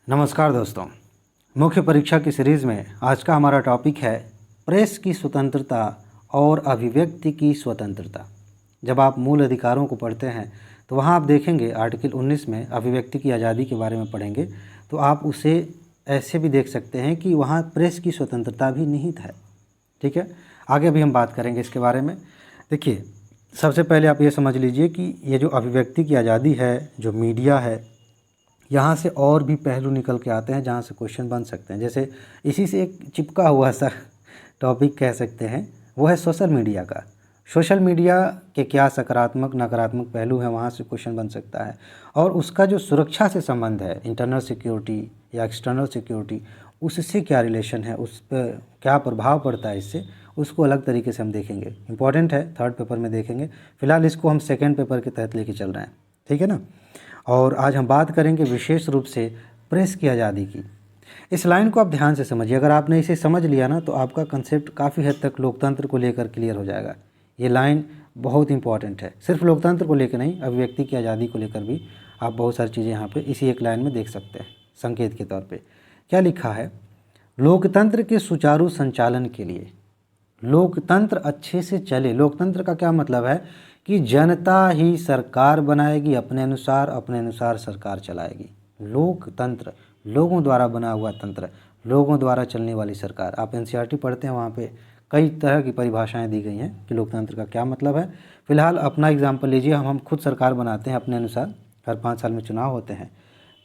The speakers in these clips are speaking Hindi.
नमस्कार दोस्तों। मुख्य परीक्षा की सीरीज़ में आज का हमारा टॉपिक है प्रेस की स्वतंत्रता और अभिव्यक्ति की स्वतंत्रता। जब आप मूल अधिकारों को पढ़ते हैं तो वहाँ आप देखेंगे आर्टिकल 19 में अभिव्यक्ति की आज़ादी के बारे में पढ़ेंगे तो आप उसे ऐसे भी देख सकते हैं कि वहाँ प्रेस की स्वतंत्रता भी निहित है। ठीक है, आगे भी हम बात करेंगे इसके बारे में। देखिए, सबसे पहले आप ये समझ लीजिए कि ये जो अभिव्यक्ति की आज़ादी है, जो मीडिया है, यहाँ से और भी पहलू निकल के आते हैं जहाँ से क्वेश्चन बन सकते हैं। जैसे इसी से एक चिपका हुआ सा टॉपिक कह सकते हैं, वो है सोशल मीडिया का। सोशल मीडिया के क्या सकारात्मक नकारात्मक पहलू हैं, वहाँ से क्वेश्चन बन सकता है। और उसका जो सुरक्षा से संबंध है, इंटरनल सिक्योरिटी या एक्सटर्नल सिक्योरिटी, उससे क्या रिलेशन है, उस पर क्या प्रभाव पड़ता है, इससे उसको अलग तरीके से हम देखेंगे। इंपॉर्टेंट है, थर्ड पेपर में देखेंगे। फ़िलहाल इसको हम सेकेंड पेपर के तहत लेके चल रहे हैं, ठीक है ना। और आज हम बात करेंगे विशेष रूप से प्रेस की आज़ादी की। इस लाइन को आप ध्यान से समझिए। अगर आपने इसे समझ लिया ना तो आपका कंसेप्ट काफ़ी हद तक लोकतंत्र को लेकर क्लियर हो जाएगा। ये लाइन बहुत इंपॉर्टेंट है, सिर्फ लोकतंत्र को लेकर नहीं, अभिव्यक्ति की आज़ादी को लेकर भी आप बहुत सारी चीज़ें यहाँ पे इसी एक लाइन में देख सकते हैं। संकेत के तौर पे क्या लिखा है, लोकतंत्र के सुचारू संचालन के लिए, लोकतंत्र अच्छे से चले। लोकतंत्र का क्या मतलब है कि जनता ही सरकार बनाएगी, अपने अनुसार सरकार चलाएगी। लोकतंत्र लोगों द्वारा बना हुआ तंत्र, लोगों द्वारा चलने वाली सरकार। आप एनसीईआरटी पढ़ते हैं, वहाँ पे कई तरह की परिभाषाएं दी गई हैं कि लोकतंत्र का क्या मतलब है। फिलहाल अपना एग्जाम्पल लीजिए, हम खुद सरकार बनाते हैं अपने अनुसार, हर 5 साल में चुनाव होते हैं,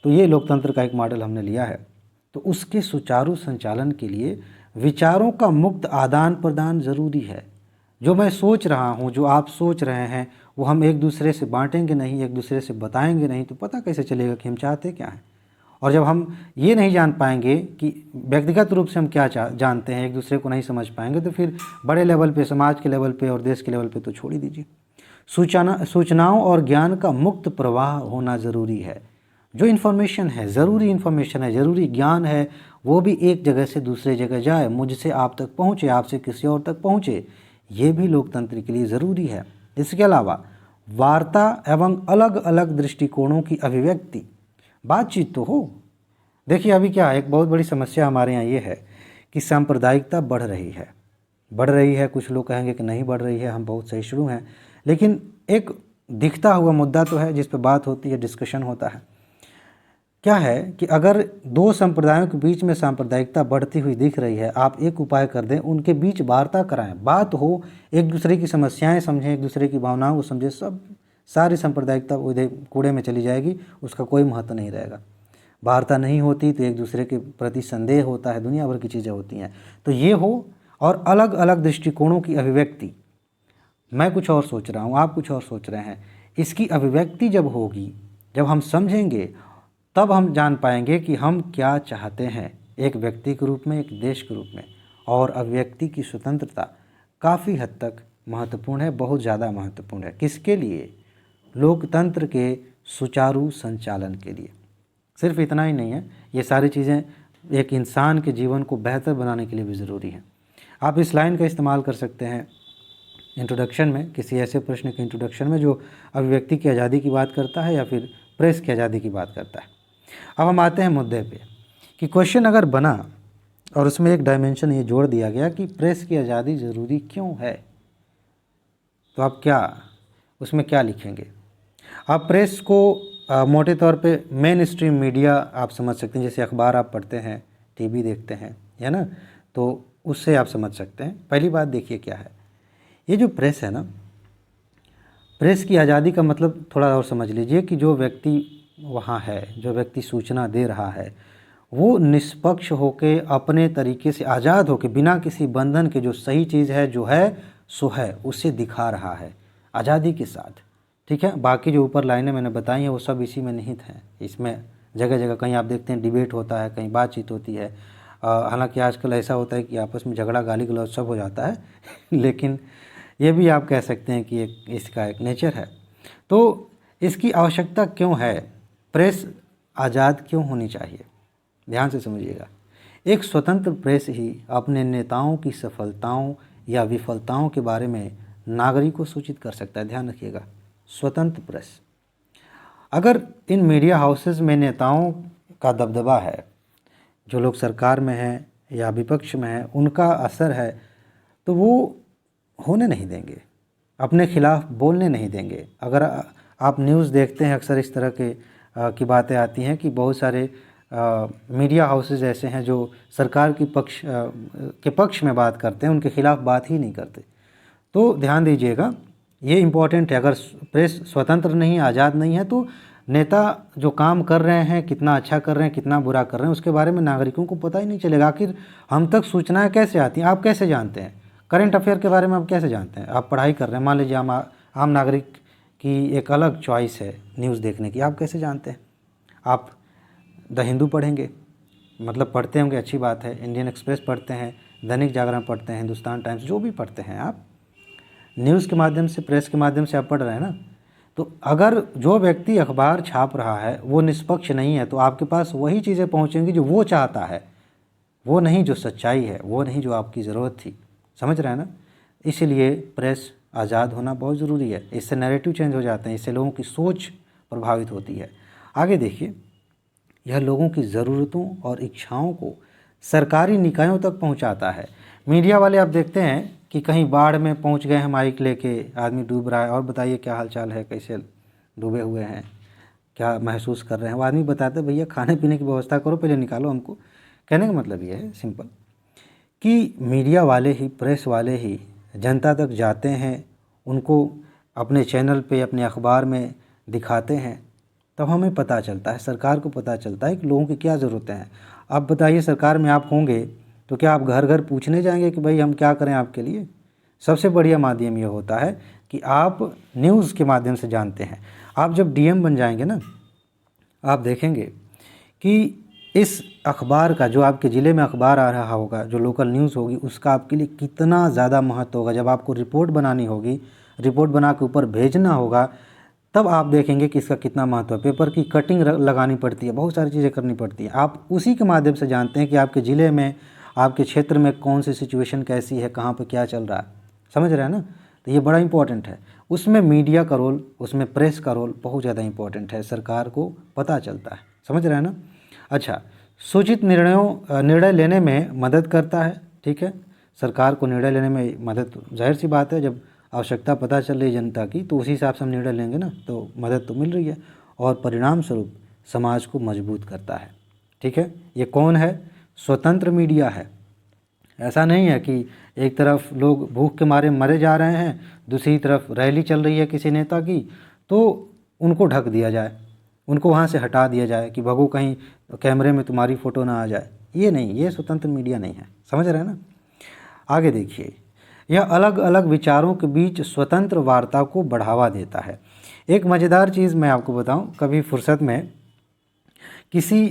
तो ये लोकतंत्र का एक मॉडल हमने लिया है। तो उसके सुचारू संचालन के लिए विचारों का मुक्त आदान प्रदान ज़रूरी है। जो मैं सोच रहा हूँ, जो आप सोच रहे हैं, वो हम एक दूसरे से बांटेंगे नहीं, एक दूसरे से बताएंगे नहीं, तो पता कैसे चलेगा कि हम चाहते क्या हैं। और जब हम ये नहीं जान पाएंगे कि व्यक्तिगत रूप से हम क्या जानते हैं, एक दूसरे को नहीं समझ पाएंगे, तो फिर बड़े लेवल पे, समाज के लेवल पे और देश के लेवल पे तो छोड़ ही दीजिए। सूचनाओं और ज्ञान का मुक्त प्रवाह होना ज़रूरी है। जो इन्फॉर्मेशन है, ज़रूरी इन्फॉर्मेशन है, ज़रूरी ज्ञान है, वो भी एक जगह से दूसरे जगह जाए, मुझसे आप तक पहुँचे, आपसे किसी और तक पहुँचे, ये भी लोकतंत्र के लिए ज़रूरी है। इसके अलावा वार्ता एवं अलग अलग दृष्टिकोणों की अभिव्यक्ति, बातचीत तो हो। देखिए, अभी क्या है, एक बहुत बड़ी समस्या हमारे यहाँ ये है कि सांप्रदायिकता बढ़ रही है। कुछ लोग कहेंगे कि नहीं बढ़ रही है, हम बहुत सहिष्णु हैं, लेकिन एक दिखता हुआ मुद्दा तो है जिस पर बात होती है, डिस्कशन होता है। क्या है कि अगर दो संप्रदायों के बीच में सांप्रदायिकता बढ़ती हुई दिख रही है, आप एक उपाय कर दें, उनके बीच वार्ता कराएं, बात हो, एक दूसरे की समस्याएं समझें, एक दूसरे की भावनाओं को समझें, सब सारी सांप्रदायिकता उधर कूड़े में चली जाएगी, उसका कोई महत्व नहीं रहेगा। वार्ता नहीं होती तो एक दूसरे के प्रति संदेह होता है, दुनिया भर की चीज़ें होती हैं। तो ये हो, और अलग अलग दृष्टिकोणों की अभिव्यक्ति, मैं कुछ और सोच रहा हूँ, आप कुछ और सोच रहे हैं, इसकी अभिव्यक्ति जब होगी, जब हम समझेंगे, तब हम जान पाएंगे कि हम क्या चाहते हैं, एक व्यक्ति के रूप में, एक देश के रूप में। और अभिव्यक्ति की स्वतंत्रता काफ़ी हद तक महत्वपूर्ण है, बहुत ज़्यादा महत्वपूर्ण है। किसके लिए? लोकतंत्र के सुचारू संचालन के लिए। सिर्फ इतना ही नहीं है, ये सारी चीज़ें एक इंसान के जीवन को बेहतर बनाने के लिए भी ज़रूरी हैं। आप इस लाइन का इस्तेमाल कर सकते हैं इंट्रोडक्शन में, किसी ऐसे प्रश्न के इंट्रोडक्शन में जो अभिव्यक्ति की आज़ादी की बात करता है या फिर प्रेस की आज़ादी की बात करता है। अब हम आते हैं मुद्दे पे कि क्वेश्चन अगर बना और उसमें एक डायमेंशन ये जोड़ दिया गया कि प्रेस की आज़ादी ज़रूरी क्यों है, तो आप उसमें क्या लिखेंगे? आप प्रेस को मोटे तौर पे मेन स्ट्रीम मीडिया आप समझ सकते हैं, जैसे अखबार आप पढ़ते हैं, टीवी देखते हैं, है ना, तो उससे आप समझ सकते हैं। पहली बात देखिए क्या है, ये जो प्रेस है ना, प्रेस की आज़ादी का मतलब थोड़ा और समझ लीजिए कि जो व्यक्ति वहाँ है, जो व्यक्ति सूचना दे रहा है, वो निष्पक्ष होके, अपने तरीके से आज़ाद होके, बिना किसी बंधन के, जो सही चीज़ है, जो है सो है, उसे दिखा रहा है आज़ादी के साथ। ठीक है, बाकी जो ऊपर लाइनें मैंने बताई हैं वो सब इसी में निहित हैं। इसमें जगह जगह कहीं आप देखते हैं डिबेट होता है, कहीं बातचीत होती है। हालांकि आजकल ऐसा होता है कि आपस में झगड़ा, गाली गलौज सब हो जाता है लेकिन ये भी आप कह सकते हैं कि इसका एक नेचर है। तो इसकी आवश्यकता क्यों है? प्रेस आज़ाद क्यों होनी चाहिए? ध्यान से समझिएगा। एक स्वतंत्र प्रेस ही अपने नेताओं की सफलताओं या विफलताओं के बारे में नागरिक को सूचित कर सकता है। ध्यान रखिएगा, स्वतंत्र प्रेस। अगर इन मीडिया हाउसेस में नेताओं का दबदबा है, जो लोग सरकार में हैं या विपक्ष में हैं, उनका असर है, तो वो होने नहीं देंगे, अपने खिलाफ बोलने नहीं देंगे। अगर आप न्यूज़ देखते हैं, अक्सर इस तरह की बातें आती हैं कि बहुत सारे मीडिया हाउसेज ऐसे हैं जो सरकार की के पक्ष में बात करते हैं, उनके खिलाफ बात ही नहीं करते। तो ध्यान दीजिएगा, ये इम्पॉर्टेंट है। अगर प्रेस स्वतंत्र नहीं, आज़ाद नहीं है, तो नेता जो काम कर रहे हैं, कितना अच्छा कर रहे हैं, कितना बुरा कर रहे हैं, उसके बारे में नागरिकों को पता ही नहीं चलेगा। आखिर हम तक सूचनाएं कैसे आती हैं? आप कैसे जानते हैं? करंट अफेयर के बारे में आप कैसे जानते हैं? आप पढ़ाई कर रहे हैं, मान लीजिए आम नागरिक की एक अलग चॉइस है न्यूज़ देखने की, आप कैसे जानते हैं? आप द हिंदू पढ़ेंगे, मतलब पढ़ते होंगे, अच्छी बात है, इंडियन एक्सप्रेस पढ़ते हैं, दैनिक जागरण पढ़ते हैं, हिंदुस्तान टाइम्स, जो भी पढ़ते हैं आप, न्यूज़ के माध्यम से, प्रेस के माध्यम से आप पढ़ रहे हैं ना। तो अगर जो व्यक्ति अखबार छाप रहा है वो निष्पक्ष नहीं है, तो आपके पास वही चीज़ें पहुंचेंगी जो वो चाहता है, वो नहीं जो सच्चाई है, वो नहीं जो आपकी ज़रूरत थी। समझ रहे हैं ना? इसलिए प्रेस आज़ाद होना बहुत ज़रूरी है। इससे नैरेटिव चेंज हो जाते हैं, इससे लोगों की सोच प्रभावित होती है। आगे देखिए, यह लोगों की ज़रूरतों और इच्छाओं को सरकारी निकायों तक पहुंचाता है। मीडिया वाले आप देखते हैं कि कहीं बाढ़ में पहुंच गए हैं माइक लेके, आदमी डूब रहा है, और बताइए क्या हालचाल है, कैसे डूबे हुए हैं, क्या महसूस कर रहे हैं। वो आदमी बताते भैया खाने पीने की व्यवस्था करो, पहले निकालो हमको। कहने का मतलब ये है सिंपल कि मीडिया वाले ही, प्रेस वाले ही जनता तक जाते हैं, उनको अपने चैनल पे, अपने अखबार में दिखाते हैं, तब हमें पता चलता है, सरकार को पता चलता है कि लोगों की क्या ज़रूरतें हैं। आप बताइए, सरकार में आप होंगे तो क्या आप घर घर पूछने जाएंगे कि भाई हम क्या करें आपके लिए? सबसे बढ़िया माध्यम ये होता है कि आप न्यूज़ के माध्यम से जानते हैं। आप जब डीएम बन जाएंगे ना, आप देखेंगे कि इस अखबार का, जो आपके ज़िले में अखबार आ रहा होगा, जो लोकल न्यूज़ होगी, उसका आपके लिए कितना ज़्यादा महत्व होगा। जब आपको रिपोर्ट बनानी होगी, रिपोर्ट बना के ऊपर भेजना होगा, तब आप देखेंगे कि इसका कितना महत्व है। पेपर की कटिंग लगानी पड़ती है, बहुत सारी चीज़ें करनी पड़ती हैं। आप उसी के माध्यम से जानते हैं कि आपके ज़िले में, आपके क्षेत्र में कौन सी सिचुएशन कैसी है, कहाँ पे क्या चल रहा है। समझ रहे हैं ना? तो ये बड़ा इंपॉर्टेंट है। उसमें मीडिया का रोल, उसमें प्रेस का रोल बहुत ज़्यादा इंपॉर्टेंट है, सरकार को पता चलता है। समझ रहे हैं ना? अच्छा, सूचित निर्णय लेने में मदद करता है। ठीक है, सरकार को निर्णय लेने में मदद, जाहिर सी बात है, जब आवश्यकता पता चल रही है जनता की, तो उसी हिसाब से हम निर्णय लेंगे ना, तो मदद तो मिल रही है। और परिणाम स्वरूप समाज को मजबूत करता है। ठीक है, ये कौन है? स्वतंत्र मीडिया है। ऐसा नहीं है कि एक तरफ लोग भूख के मारे मरे जा रहे हैं, दूसरी तरफ रैली चल रही है किसी नेता की, तो उनको ढक दिया जाए, उनको वहाँ से हटा दिया जाए कि भगो कहीं कैमरे में तुम्हारी फ़ोटो ना आ जाए। ये नहीं, ये स्वतंत्र मीडिया नहीं है। समझ रहे हैं ना? आगे देखिए, यह अलग अलग विचारों के बीच स्वतंत्र वार्ता को बढ़ावा देता है। एक मज़ेदार चीज़ मैं आपको बताऊं, कभी फुर्सत में किसी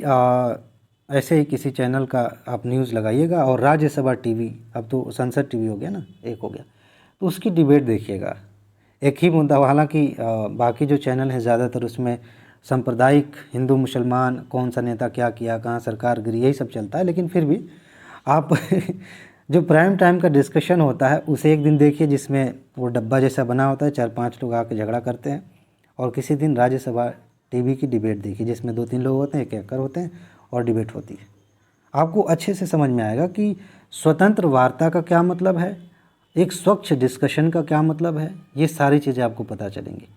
ऐसे ही किसी चैनल का आप न्यूज़ लगाइएगा और राज्यसभा टीवी, अब तो संसद टीवी हो गया ना, एक हो गया, तो उसकी डिबेट देखिएगा। एक ही मुद्दा, हालांकि बाकी जो चैनल हैं ज़्यादातर उसमें सांप्रदायिक, हिंदू मुसलमान, कौन सा नेता क्या किया, कहाँ सरकार गिरी, यही सब चलता है। लेकिन फिर भी आप जो प्राइम टाइम का डिस्कशन होता है उसे एक दिन देखिए, जिसमें वो डब्बा जैसा बना होता है, 4-5 लोग आके झगड़ा करते हैं। और किसी दिन राज्यसभा टीवी की डिबेट देखिए, जिसमें 2-3 लोग होते हैं, एक एंकर होते हैं और डिबेट होती है। आपको अच्छे से समझ में आएगा कि स्वतंत्र वार्ता का क्या मतलब है, एक स्वच्छ डिस्कशन का क्या मतलब है। ये सारी चीज़ें आपको पता चलेंगी।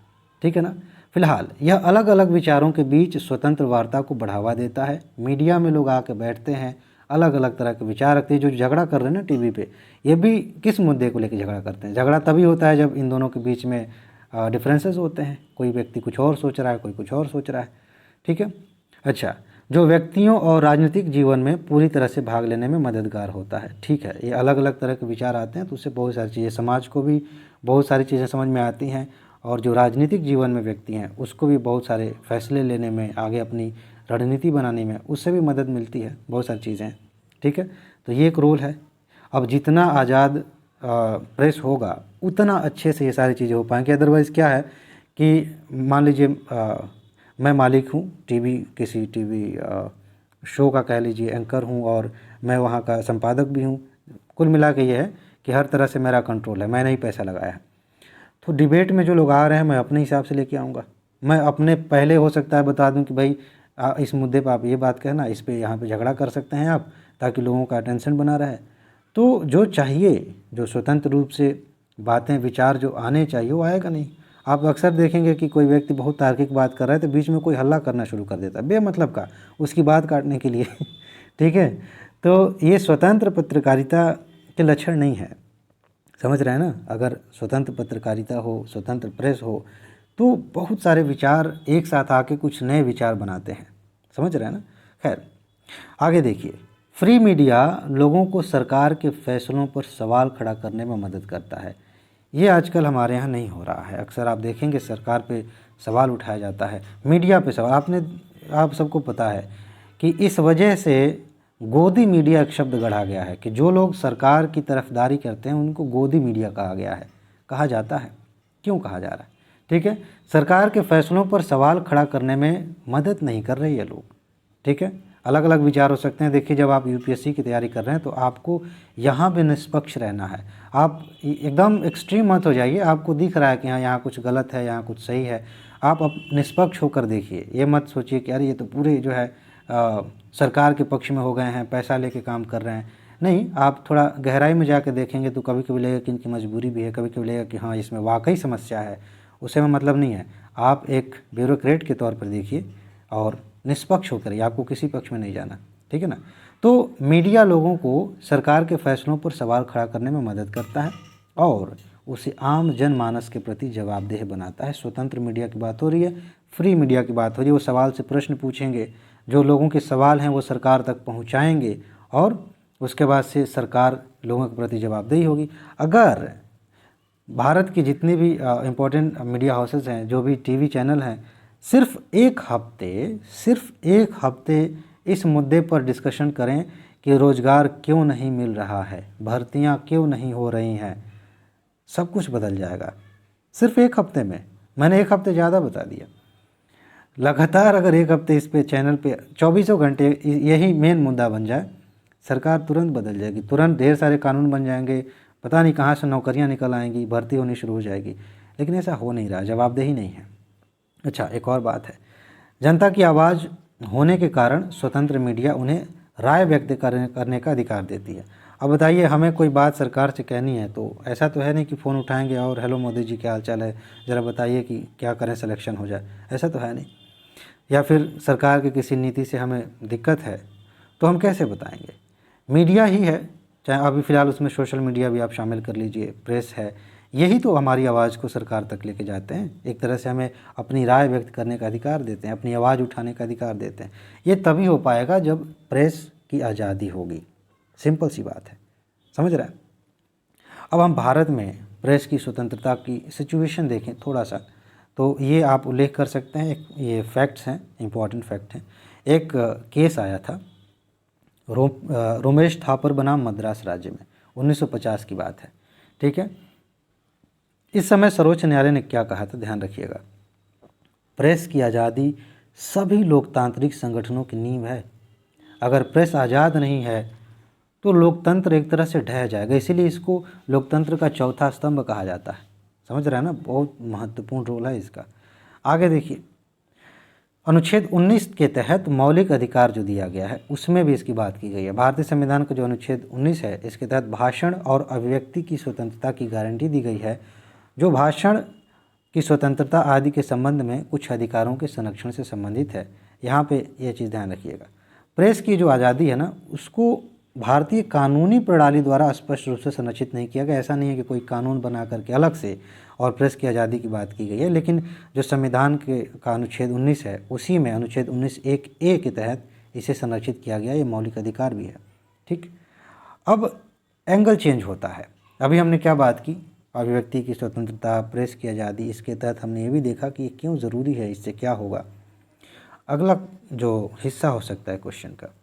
ठीक है ना? फिलहाल यह अलग अलग विचारों के बीच स्वतंत्र वार्ता को बढ़ावा देता है। मीडिया में लोग आके बैठते हैं, अलग अलग तरह के विचार रखते हैं। जो झगड़ा कर रहे हैं ना टीवी पे, ये भी किस मुद्दे को लेकर झगड़ा करते हैं? झगड़ा तभी होता है जब इन दोनों के बीच में डिफरेंसेस होते हैं। कोई व्यक्ति कुछ और सोच रहा है, कोई कुछ और सोच रहा है। ठीक है? अच्छा, जो व्यक्तियों और राजनीतिक जीवन में पूरी तरह से भाग लेने में मददगार होता है। ठीक है, ये अलग अलग तरह के विचार आते हैं, तो उससे बहुत सारी चीज़ें, समाज को भी बहुत सारी चीज़ें समझ में आती हैं, और जो राजनीतिक जीवन में व्यक्ति हैं उसको भी बहुत सारे फैसले लेने में, आगे अपनी रणनीति बनाने में उससे भी मदद मिलती है, बहुत सारी चीज़ें हैं। ठीक है, तो ये एक रोल है। अब जितना आज़ाद प्रेस होगा उतना अच्छे से ये सारी चीज़ें हो पाएंगी। अदरवाइज़ क्या है कि मान लीजिए मैं मालिक हूँ टीवी, किसी टीवी शो का कह लीजिए एंकर हूँ, और मैं वहाँ का संपादक भी हूँ। कुल मिला के ये है कि हर तरह से मेरा कंट्रोल है, मैंने ही पैसा लगाया है। तो डिबेट में जो लोग आ रहे हैं मैं अपने हिसाब से लेके आऊँगा। मैं अपने पहले हो सकता है बता दूं कि भाई इस मुद्दे पर आप ये बात कहना, इस पे यहाँ पे झगड़ा कर सकते हैं आप, ताकि लोगों का अटेंशन बना रहे। तो जो चाहिए, जो स्वतंत्र रूप से बातें विचार जो आने चाहिए वो आएगा नहीं। आप अक्सर देखेंगे कि कोई व्यक्ति बहुत तार्किक बात कर रहा है तो बीच में कोई हल्ला करना शुरू कर देता है बेमतलब का, उसकी बात काटने के लिए ठीक है। तो ये स्वतंत्र पत्रकारिता के लक्षण नहीं है, समझ रहे हैं ना। अगर स्वतंत्र पत्रकारिता हो, स्वतंत्र प्रेस हो, तो बहुत सारे विचार एक साथ आके कुछ नए विचार बनाते हैं, समझ रहे हैं ना। खैर आगे देखिए, फ्री मीडिया लोगों को सरकार के फैसलों पर सवाल खड़ा करने में मदद करता है। ये आजकल हमारे यहाँ नहीं हो रहा है। अक्सर आप देखेंगे सरकार पे सवाल उठाया जाता है, मीडिया पे सवाल। आप सबको पता है कि इस वजह से गोदी मीडिया एक शब्द गढ़ा गया है कि जो लोग सरकार की तरफदारी करते हैं उनको गोदी मीडिया कहा गया है, कहा जाता है। क्यों कहा जा रहा है? ठीक है, सरकार के फैसलों पर सवाल खड़ा करने में मदद नहीं कर रही है लोग, ठीक है। अलग अलग विचार हो सकते हैं। देखिए, जब आप यूपीएससी की तैयारी कर रहे हैं तो आपको यहाँ पे निष्पक्ष रहना है। आप एकदम एक्सट्रीम मत हो जाइए, आपको दिख रहा है कि हाँ यहाँ कुछ गलत है, यहाँ कुछ सही है, आप अब निष्पक्ष होकर देखिए। ये मत सोचिए कि अरे ये तो पूरे जो है सरकार के पक्ष में हो गए हैं, पैसा लेके काम कर रहे हैं। नहीं, आप थोड़ा गहराई में जाकर देखेंगे तो कभी कभी लगेगा कि इनकी मजबूरी भी है, कभी कभी लगेगा कि हाँ इसमें वाकई समस्या है। उसे में मतलब नहीं है। आप एक ब्यूरोक्रेट के तौर पर देखिए और निष्पक्ष होकर, आपको किसी पक्ष में नहीं जाना, ठीक है ना। तो मीडिया लोगों को सरकार के फैसलों पर सवाल खड़ा करने में मदद करता है और उसे आम जनमानस के प्रति जवाबदेह बनाता है। स्वतंत्र मीडिया की बात हो रही है, फ्री मीडिया की बात हो रही है। वो सवाल से प्रश्न पूछेंगे, जो लोगों के सवाल हैं वो सरकार तक पहुंचाएंगे और उसके बाद से सरकार लोगों के प्रति जवाबदेही होगी। अगर भारत की जितनी भी इम्पोर्टेंट मीडिया हाउसेस हैं, जो भी टीवी चैनल हैं, सिर्फ एक हफ्ते इस मुद्दे पर डिस्कशन करें कि रोज़गार क्यों नहीं मिल रहा है, भर्तियां क्यों नहीं हो रही हैं, सब कुछ बदल जाएगा सिर्फ एक हफ्ते में। मैंने एक हफ्ते ज़्यादा बता दिया। लगातार अगर एक हफ्ते इस पे चैनल पे 24 घंटे यही मेन मुद्दा बन जाए, सरकार तुरंत बदल जाएगी, तुरंत ढेर सारे कानून बन जाएंगे, पता नहीं कहाँ से नौकरियां निकल आएंगी, भर्ती होनी शुरू हो जाएगी। लेकिन ऐसा हो नहीं रहा, जवाबदेही नहीं है। अच्छा, एक और बात है, जनता की आवाज़ होने के कारण स्वतंत्र मीडिया उन्हें राय व्यक्त करने का अधिकार देती है। अब बताइए, हमें कोई बात सरकार से कहनी है तो ऐसा तो है नहीं कि फ़ोन उठाएंगे और हेलो मोदी जी क्या हाल चाल है, ज़रा बताइए कि क्या करें सिलेक्शन हो जाए, ऐसा तो है नहीं। या फिर सरकार की किसी नीति से हमें दिक्कत है तो हम कैसे बताएंगे? मीडिया ही है, चाहे अभी फ़िलहाल उसमें सोशल मीडिया भी आप शामिल कर लीजिए, प्रेस है, यही तो हमारी आवाज़ को सरकार तक लेके जाते हैं। एक तरह से हमें अपनी राय व्यक्त करने का अधिकार देते हैं, अपनी आवाज़ उठाने का अधिकार देते हैं। ये तभी हो पाएगा जब प्रेस की आज़ादी होगी, सिंपल सी बात है, समझ रहे हैं। अब हम भारत में प्रेस की स्वतंत्रता की सिचुएशन देखें थोड़ा सा, तो ये आप उल्लेख कर सकते हैं। ये फैक्ट्स हैं, इम्पॉर्टेंट फैक्ट हैं। एक केस आया था रोमेश थापर बनाम मद्रास राज्य में, 1950 की बात है, ठीक है। इस समय सर्वोच्च न्यायालय ने क्या कहा था, ध्यान रखिएगा। प्रेस की आज़ादी सभी लोकतांत्रिक संगठनों की नींव है। अगर प्रेस आज़ाद नहीं है तो लोकतंत्र एक तरह से ढह जाएगा, इसीलिए इसको लोकतंत्र का चौथा स्तंभ कहा जाता है, समझ रहे हैं ना। बहुत महत्वपूर्ण रोल है इसका। आगे देखिए, अनुच्छेद 19 के तहत मौलिक अधिकार जो दिया गया है उसमें भी इसकी बात की गई है। भारतीय संविधान का जो अनुच्छेद 19 है, इसके तहत भाषण और अभिव्यक्ति की स्वतंत्रता की गारंटी दी गई है, जो भाषण की स्वतंत्रता आदि के संबंध में कुछ अधिकारों के संरक्षण से संबंधित है। यहाँ पे यह चीज़ ध्यान रखिएगा, प्रेस की जो आज़ादी है ना, उसको भारतीय कानूनी प्रणाली द्वारा स्पष्ट रूप से संरक्षित नहीं किया गया। ऐसा नहीं है कि कोई कानून बना करके अलग से और प्रेस की आज़ादी की बात की गई है, लेकिन जो संविधान का अनुच्छेद 19 है, उसी में अनुच्छेद 19(1)(a) के तहत इसे संरक्षित किया गया। ये मौलिक अधिकार भी है, ठीक। अब एंगल चेंज होता है। अभी हमने क्या बात की, अभिव्यक्ति की स्वतंत्रता, प्रेस की आज़ादी, इसके तहत हमने ये भी देखा कि ये क्यों ज़रूरी है, इससे क्या होगा। अगला जो हिस्सा हो सकता है क्वेश्चन का,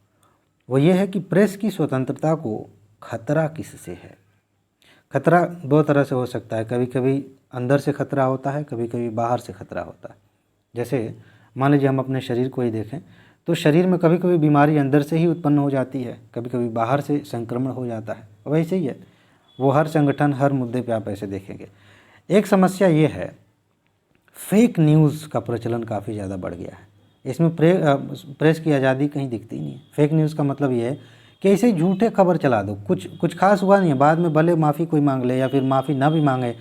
वो ये है कि प्रेस की स्वतंत्रता को खतरा किससे है। खतरा दो तरह से हो सकता है, कभी कभी अंदर से खतरा होता है, कभी कभी बाहर से खतरा होता है। जैसे मान लीजिए हम अपने शरीर को ही देखें तो शरीर में कभी कभी बीमारी अंदर से ही उत्पन्न हो जाती है, कभी कभी बाहर से संक्रमण हो जाता है। वैसे ही है वो, हर संगठन, हर मुद्दे पे आप ऐसे देखेंगे। एक समस्या ये है, फेक न्यूज़ का प्रचलन काफ़ी ज़्यादा बढ़ गया है। इसमें प्रेस की आज़ादी कहीं दिखती नहीं है। फेक न्यूज़ का मतलब ये है कि ऐसे झूठे खबर चला दो, कुछ खास हुआ नहीं है, बाद में भले माफ़ी कोई मांग ले या फिर माफ़ी ना भी मांगे,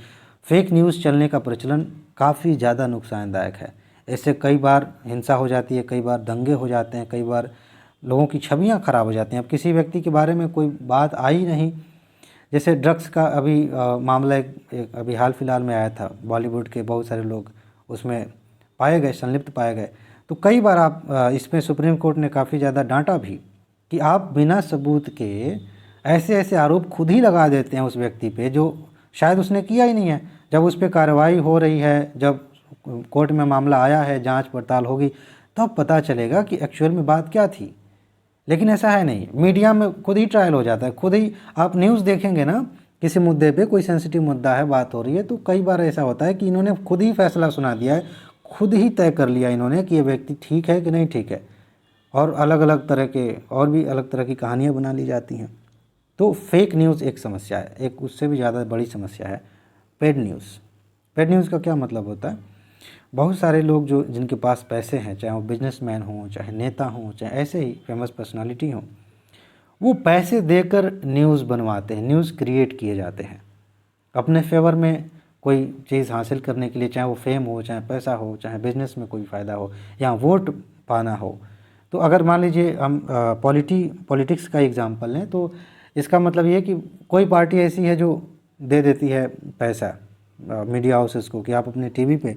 फेक न्यूज़ चलने का प्रचलन काफ़ी ज़्यादा नुकसानदायक है। इससे कई बार हिंसा हो जाती है, कई बार दंगे हो जाते हैं, कई बार लोगों की छवियाँ खराब हो जाती हैं। अब किसी व्यक्ति के बारे में कोई बात आई नहीं, जैसे ड्रग्स का अभी मामला एक अभी हाल फिलहाल में आया था, बॉलीवुड के बहुत सारे लोग उसमें पाए गए, संलिप्त पाए गए। तो कई बार आप इसमें सुप्रीम कोर्ट ने काफ़ी ज़्यादा डांटा भी कि आप बिना सबूत के ऐसे ऐसे आरोप खुद ही लगा देते हैं उस व्यक्ति पे जो शायद उसने किया ही नहीं है। जब उस पर कार्रवाई हो रही है, जब कोर्ट में मामला आया है, जांच पड़ताल होगी, तब पता चलेगा कि एक्चुअल में बात क्या थी। लेकिन ऐसा है नहीं, मीडिया में खुद ही ट्रायल हो जाता है। खुद ही आप न्यूज़ देखेंगे ना, किसी मुद्दे पे कोई सेंसिटिव मुद्दा है, बात हो रही है, तो कई बार ऐसा होता है कि इन्होंने खुद ही फैसला सुना दिया है, खुद ही तय कर लिया इन्होंने कि ये व्यक्ति ठीक है कि नहीं ठीक है, और अलग अलग तरह के और भी अलग तरह की कहानियाँ बना ली जाती हैं। तो फेक न्यूज़ एक समस्या है, एक उससे भी ज़्यादा बड़ी समस्या है पेड न्यूज़। पेड न्यूज़ का क्या मतलब होता है? बहुत सारे लोग जो जिनके पास पैसे हैं, चाहे वो बिजनेसमैन हों, चाहे नेता हों, चाहे ऐसे ही फेमस पर्सनालिटी हों, वो पैसे देकर न्यूज़ बनवाते हैं, न्यूज़ क्रिएट किए जाते हैं अपने फेवर में कोई चीज़ हासिल करने के लिए, चाहे वो फेम हो, चाहे पैसा हो, चाहे बिजनेस में कोई फ़ायदा हो, या वोट पाना हो। तो अगर मान लीजिए हम पॉलिटिक्स का एग्जांपल लें, तो इसका मतलब ये है कि कोई पार्टी ऐसी है जो दे देती है पैसा मीडिया हाउसेस को कि आप अपने टीवी पे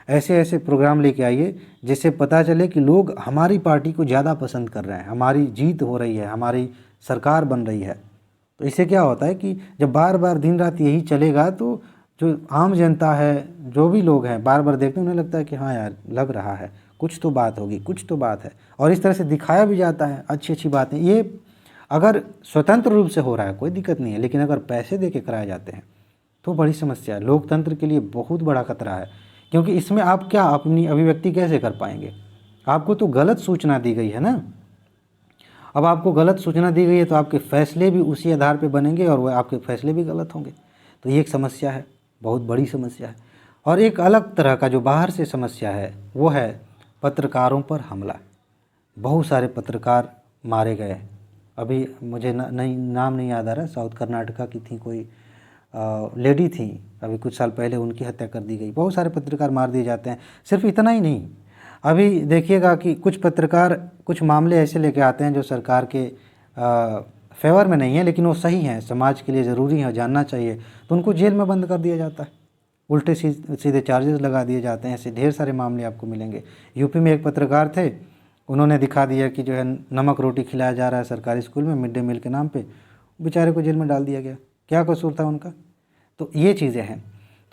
ऐसे ऐसे प्रोग्राम लेके आइए जिससे पता चले कि लोग हमारी पार्टी को ज़्यादा पसंद कर रहे हैं, हमारी जीत हो रही है, हमारी सरकार बन रही है। तो इससे क्या होता है कि जब बार बार दिन रात यही चलेगा तो जो आम जनता है, जो भी लोग हैं, बार बार देखते हैं, उन्हें लगता है कि हाँ यार, लग रहा है कुछ तो बात होगी, कुछ तो बात है, और इस तरह से दिखाया भी जाता है अच्छी अच्छी बातें। ये अगर स्वतंत्र रूप से हो रहा है कोई दिक्कत नहीं है, लेकिन अगर पैसे दे के कराए जाते हैं तो बड़ी समस्या है, लोकतंत्र के लिए बहुत बड़ा खतरा है। क्योंकि इसमें आप क्या अपनी अभिव्यक्ति कैसे कर पाएंगे? आपको तो गलत सूचना दी गई है ना। अब आपको गलत सूचना दी गई है तो आपके फैसले भी उसी आधार पे बनेंगे और वह आपके फैसले भी गलत होंगे। तो ये एक समस्या है, बहुत बड़ी समस्या है। और एक अलग तरह का जो बाहर से समस्या है वो है पत्रकारों पर हमला। बहुत सारे पत्रकार मारे गए। अभी मुझे नाम नहीं याद आ रहा, साउथ कर्नाटका की थी कोई लेडी थी, अभी कुछ साल पहले उनकी हत्या कर दी गई। बहुत सारे पत्रकार मार दिए जाते हैं। सिर्फ इतना ही नहीं, अभी देखिएगा कि कुछ पत्रकार कुछ मामले ऐसे लेके आते हैं जो सरकार के फेवर में नहीं है, लेकिन वो सही हैं, समाज के लिए ज़रूरी है, जानना चाहिए, तो उनको जेल में बंद कर दिया जाता है, उल्टे सीधे चार्जेस लगा दिए जाते हैं। ऐसे ढेर सारे मामले आपको मिलेंगे। यूपी में एक पत्रकार थे, उन्होंने दिखा दिया कि जो है नमक रोटी खिलाया जा रहा है सरकारी स्कूल में मिड डे मील के नाम पे, बेचारे को जेल में डाल दिया गया। क्या कसूर था उनका? तो ये चीज़ें हैं।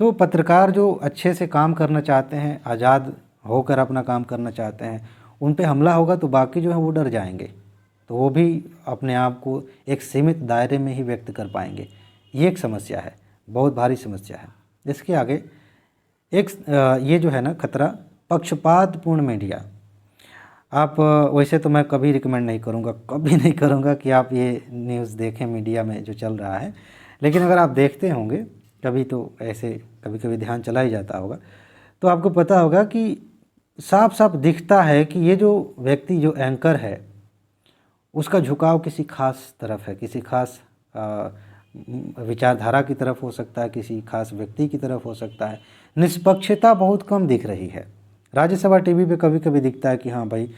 तो पत्रकार जो अच्छे से काम करना चाहते हैं, आज़ाद होकर अपना काम करना चाहते हैं, उन पे हमला होगा तो बाकी जो है वो डर जाएंगे, तो वो भी अपने आप को एक सीमित दायरे में ही व्यक्त कर पाएंगे। ये एक समस्या है, बहुत भारी समस्या है। इसके आगे एक ये जो है ना खतरा, पक्षपातपूर्ण मीडिया। आप वैसे तो मैं कभी रिकमेंड नहीं करूँगा, कभी नहीं करूँगा कि आप ये न्यूज़ देखें मीडिया में जो चल रहा है, लेकिन अगर आप देखते होंगे कभी तो ऐसे कभी कभी ध्यान चला ही जाता होगा, तो आपको पता होगा कि साफ साफ दिखता है कि ये जो व्यक्ति जो एंकर है उसका झुकाव किसी खास तरफ है, किसी खास विचारधारा की तरफ हो सकता है, किसी खास व्यक्ति की तरफ हो सकता है। निष्पक्षता बहुत कम दिख रही है। राज्यसभा टीवी पे कभी कभी दिखता है कि हाँ भाई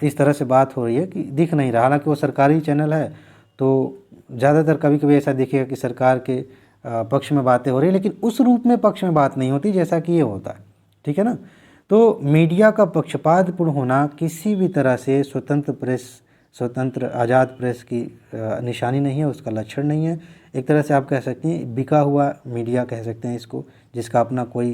इस तरह से बात हो रही है, कि दिख नहीं रहा, हालांकि वो सरकारी चैनल है, तो ज़्यादातर कभी कभी ऐसा दिखेगा कि सरकार के पक्ष में बातें हो रही है, लेकिन उस रूप में पक्ष में बात नहीं होती जैसा कि ये होता है। ठीक है ना? तो मीडिया का पक्षपातपूर्ण होना किसी भी तरह से स्वतंत्र प्रेस, स्वतंत्र आज़ाद प्रेस की निशानी नहीं है, उसका लक्षण नहीं है। एक तरह से आप कह सकते हैं बिका हुआ मीडिया कह सकते हैं इसको, जिसका अपना कोई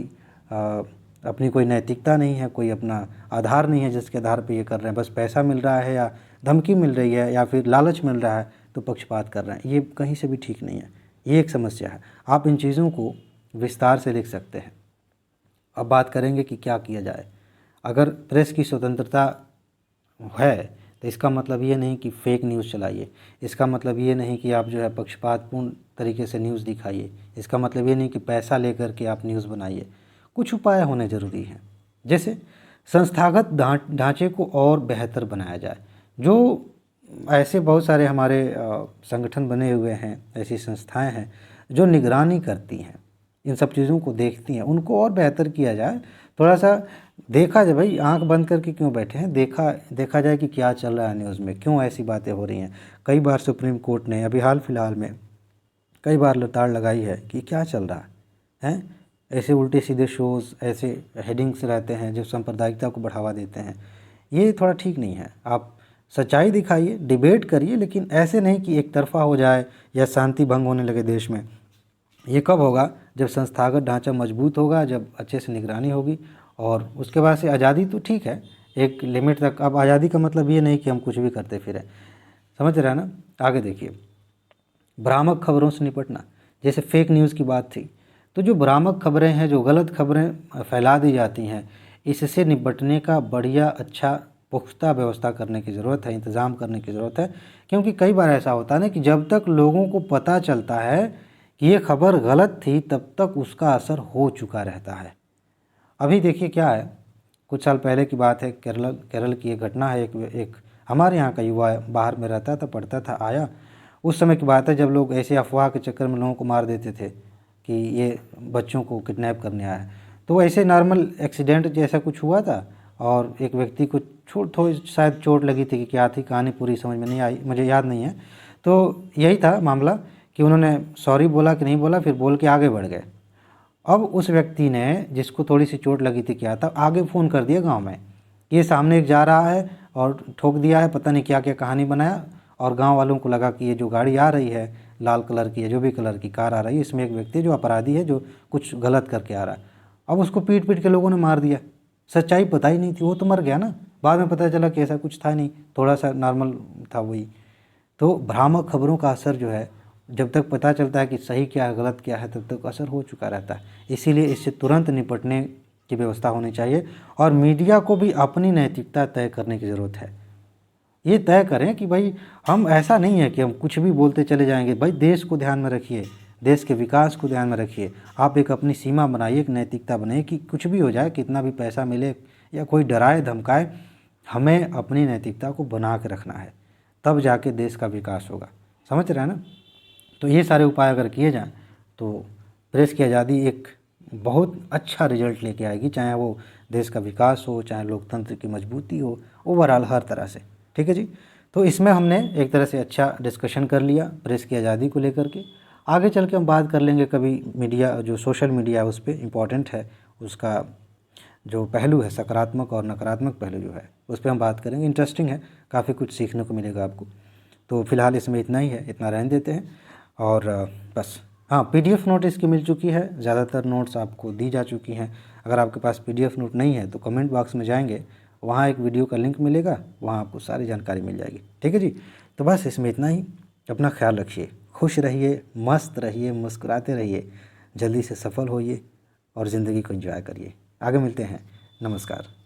अपनी कोई नैतिकता नहीं है, कोई अपना आधार नहीं है जिसके आधार पे ये कर रहे हैं। बस पैसा मिल रहा है या धमकी मिल रही है या फिर लालच मिल रहा है तो पक्षपात कर रहे हैं। ये कहीं से भी ठीक नहीं है, ये एक समस्या है। आप इन चीज़ों को विस्तार से लिख सकते हैं। अब बात करेंगे कि क्या किया जाए। अगर प्रेस की स्वतंत्रता है तो इसका मतलब ये नहीं कि फेक न्यूज़ चलाइए, इसका मतलब ये नहीं कि आप जो है पक्षपातपूर्ण तरीके से न्यूज़ दिखाइए, इसका मतलब ये नहीं कि पैसा लेकर के आप न्यूज़ बनाइए। कुछ उपाय होने ज़रूरी हैं। जैसे संस्थागत ढांचे को और बेहतर बनाया जाए। जो ऐसे बहुत सारे हमारे संगठन बने हुए हैं, ऐसी संस्थाएं हैं जो निगरानी करती हैं, इन सब चीज़ों को देखती हैं, उनको और बेहतर किया जाए। थोड़ा सा देखा जाए, भाई आंख बंद करके क्यों बैठे हैं, देखा जाए कि क्या चल रहा है न्यूज़ में, क्यों ऐसी बातें हो रही हैं। कई बार सुप्रीम कोर्ट ने अभी हाल फिलहाल में कई बार लताड़ लगाई है कि क्या चल रहा है। ऐसे उल्टे सीधे शोज़, ऐसे हेडिंग्स रहते हैं जो सांप्रदायिकता को बढ़ावा देते हैं। ये थोड़ा ठीक नहीं है। आप सच्चाई दिखाइए, डिबेट करिए, लेकिन ऐसे नहीं कि एक तरफा हो जाए या शांति भंग होने लगे देश में। ये कब होगा? जब संस्थागत ढांचा मजबूत होगा, जब अच्छे से निगरानी होगी, और उसके बाद से आज़ादी तो ठीक है एक लिमिट तक। अब आज़ादी का मतलब ये नहीं कि हम कुछ भी करते फिरें, समझ रहे हैं ना। आगे देखिए, भ्रामक खबरों से निपटना, जैसे फेक न्यूज़ की बात थी, तो जो भ्रामक खबरें हैं, जो गलत खबरें फैला दी जाती हैं, इससे निपटने का बढ़िया अच्छा पुख्ता व्यवस्था करने की ज़रूरत है, इंतज़ाम करने की ज़रूरत है। क्योंकि कई बार ऐसा होता है ना कि जब तक लोगों को पता चलता है कि ये खबर गलत थी, तब तक उसका असर हो चुका रहता है। अभी देखिए क्या है, कुछ साल पहले की बात है, केरल की एक घटना है। एक हमारे यहाँ का युवा बाहर में रहता था, पढ़ता था, आया, उस समय की बात है जब लोग ऐसे अफवाह के चक्कर में लोगों को मार देते थे कि ये बच्चों को किडनैप करने आया है। तो ऐसे नॉर्मल एक्सीडेंट जैसा कुछ हुआ था, और एक व्यक्ति को थोड़ी शायद चोट लगी थी कि क्या थी, कहानी पूरी समझ में नहीं आई, मुझे याद नहीं है। तो यही था मामला कि उन्होंने सॉरी बोला कि नहीं बोला, फिर बोल के आगे बढ़ गए। अब उस व्यक्ति ने, जिसको थोड़ी सी चोट लगी थी, क्या था, आगे फ़ोन कर दिया गांव में, ये सामने एक जा रहा है और ठोक दिया है, पता नहीं क्या क्या कहानी बनाया। और गांव वालों को लगा कि ये जो गाड़ी आ रही है, लाल कलर की है, जो भी कलर की कार आ रही है, इसमें एक व्यक्ति जो अपराधी है, जो कुछ गलत करके आ रहा है। अब उसको पीट पीट के लोगों ने मार दिया। सच्चाई पता ही नहीं थी, वो तो मर गया ना। बाद में पता चला कि ऐसा कुछ था नहीं, थोड़ा सा नॉर्मल था वही। तो भ्रामक खबरों का असर जो है, जब तक पता चलता है कि सही क्या है गलत क्या है, तब तक असर हो चुका रहता है। इसीलिए इससे तुरंत निपटने की व्यवस्था होनी चाहिए, और मीडिया को भी अपनी नैतिकता तय करने की ज़रूरत है। ये तय करें कि भाई हम, ऐसा नहीं है कि हम कुछ भी बोलते चले जाएंगे। भाई देश को ध्यान में रखिए, देश के विकास को ध्यान में रखिए। आप एक अपनी सीमा बनाइए, एक नैतिकता बनाइए कि कुछ भी हो जाए, कितना भी पैसा मिले या कोई डराए धमकाए, हमें अपनी नैतिकता को बना के रखना है, तब जाके देश का विकास होगा। समझ रहे हैं ना। तो ये सारे उपाय अगर किए जाएँ तो प्रेस की आज़ादी एक बहुत अच्छा रिजल्ट लेके आएगी, चाहे वो देश का विकास हो, चाहे लोकतंत्र की मजबूती हो, ओवरऑल हर तरह से। ठीक है जी। तो इसमें हमने एक तरह से अच्छा डिस्कशन कर लिया प्रेस की आज़ादी को लेकर के। आगे चल के हम बात कर लेंगे कभी मीडिया, जो सोशल मीडिया है उस पर इम्पॉर्टेंट है, उसका जो पहलू है, सकारात्मक और नकारात्मक पहलू जो है, उस पर हम बात करेंगे। इंटरेस्टिंग है, काफ़ी कुछ सीखने को मिलेगा आपको। तो फिलहाल इसमें इतना ही है, इतना रहने देते हैं। और बस हाँ, PDF नोट इसकी मिल चुकी है, ज़्यादातर नोट्स आपको दी जा चुकी हैं। अगर आपके पास PDF नोट नहीं है तो कमेंट बॉक्स में जाएंगे, वहाँ एक वीडियो का लिंक मिलेगा, वहाँ आपको सारी जानकारी मिल जाएगी। ठीक है जी। तो बस इसमें इतना ही। अपना ख्याल रखिए, खुश रहिए, मस्त रहिए, मुस्कुराते रहिए, जल्दी से सफल होइए और ज़िंदगी को एंजॉय करिए। आगे मिलते हैं। नमस्कार।